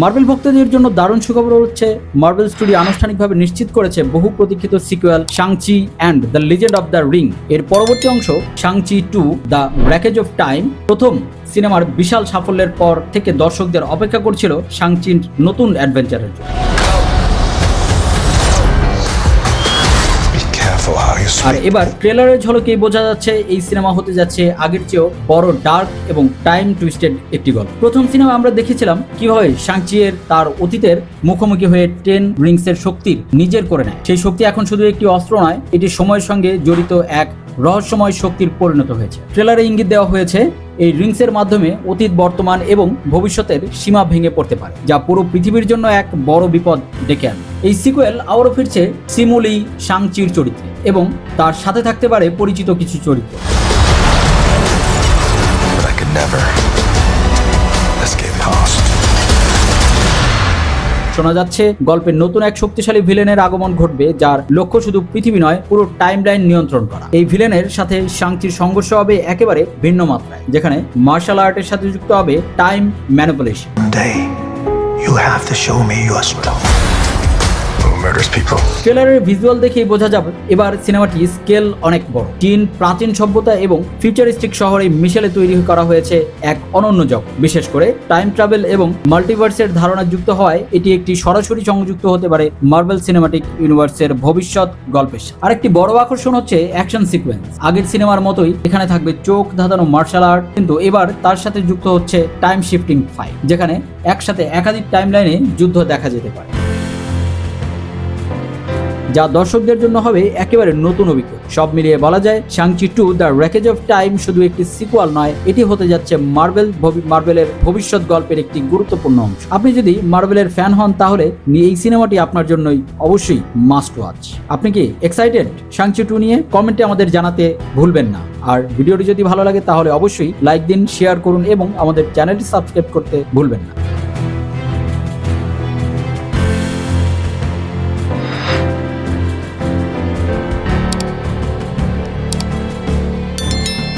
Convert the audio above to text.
Marble ভক্তদের জন্য দারুণ সুখবর হচ্ছে মার্বেল স্টুডিও আনুষ্ঠানিকভাবে নিশ্চিত করেছে বহু প্রতীক্ষিত sequel Shang-Chi and the legend of the ring এর পরবর্তী অংশ Shang-Chi 2 the wreckage of time. প্রথম সিনেমার বিশাল সাফল্যের পর থেকে দর্শকদের অপেক্ষা করছিল শাং-চির নতুন অ্যাডভেঞ্চারের জন্য। আর এবার ট্রেলারের ঝলকেই বোঝা যাচ্ছে এই সিনেমা হতে যাচ্ছে আগের চেয়েও বড়, ডার্ক এবং টাইম টুইস্টেড একটি গল্প। প্রথম সিনেমা আমরা দেখেছিলাম কিভাবে শাং-চি এর তার অতীতের মুখোমুখি হয়ে 10 রিংসের শক্তির নিজের করে নেয়। সেই শক্তি এখন শুধু একটি অস্ত্র নয়, এটি সময়ের সঙ্গে জড়িত এক রহস্যময় শক্তির পরিণত হয়েছে। ট্রেলারে ইঙ্গিত দেওয়া হয়েছে এই রিংসের মাধ্যমে অতীত, বর্তমান এবং ভবিষ্যতের সীমা ভেঙে পড়তে পারে, যা পুরো পৃথিবীর জন্য এক বড় বিপদ ডেকে আনে। এই সিকুয়েল আবারও ফিরছে সিমু লি শাং-চির চরিত্রে এবং তার সাথে থাকতে পারে পরিচিত কিছু চরিত্র। শোনা যাচ্ছে গল্পের নতুন এক শক্তিশালী ভিলেনের আগমন ঘটবে, যার লক্ষ্য শুধু পৃথিবী নয়, পুরো টাইমলাইন নিয়ন্ত্রণ করা। এই ভিলেনের সাথে শাং-চির সংঘর্ষ হবে একেবারে ভিন্ন মাত্রায়, যেখানে মার্শাল আর্টের সাথে যুক্ত হবে টাইম ম্যানিপুলেশন। ট্রেলারের ভিজুয়াল দেখেই বোঝা যাবে এবার সিনেমাটি স্কেল অনেক বড়। চীন, প্রাচীন সভ্যতা এবং ফিউচারিস্টিক শহরে মিশেলে তৈরি করা হয়েছে এক অনন্য জগৎ। বিশেষ করে টাইম ট্রাভেল এবং মাল্টিভার্সের ধারণা যুক্ত হওয়ায় এটি একটি সরাসরি সংযুক্ত হতে পারে মার্বেল সিনেমাটিক ইউনিভার্সের ভবিষ্যৎ গল্পের সাথে। আরেকটি বড় আকর্ষণ হচ্ছে অ্যাকশন সিকোয়েন্স। আগের সিনেমার মতোই এখানে থাকবে চোখ ধাঁধানো মার্শাল আর্ট, কিন্তু এবার তার সাথে যুক্ত হচ্ছে টাইম শিফটিং ফাইট, যেখানে একসাথে একাধিক টাইমলাইনে যুদ্ধ দেখা যেতে পারে, যা দর্শকদের জন্য হবে একেবারে নতুন অভিজ্ঞতা। সব মিলিয়ে বলা যায় Shang-Chi 2 the wreckage of time শুধু একটি সিকুয়াল নয়, এটি হতে যাচ্ছে মার্বেলের ভবিষ্যৎ গল্পের একটি গুরুত্বপূর্ণ অংশ। আপনি যদি মার্বেলের ফ্যান হন তাহলে এই সিনেমাটি আপনার জন্যই অবশ্যই মাস্ট ওয়াচ। আপনি কি এক্সাইটেড শাং-চি 2 নিয়ে? কমেন্টে আমাদের জানাতে ভুলবেন না। আর ভিডিওটি যদি ভালো লাগে তাহলে অবশ্যই লাইক দিন, শেয়ার করুন এবং আমাদের চ্যানেলটি সাবস্ক্রাইব করতে ভুলবেন না।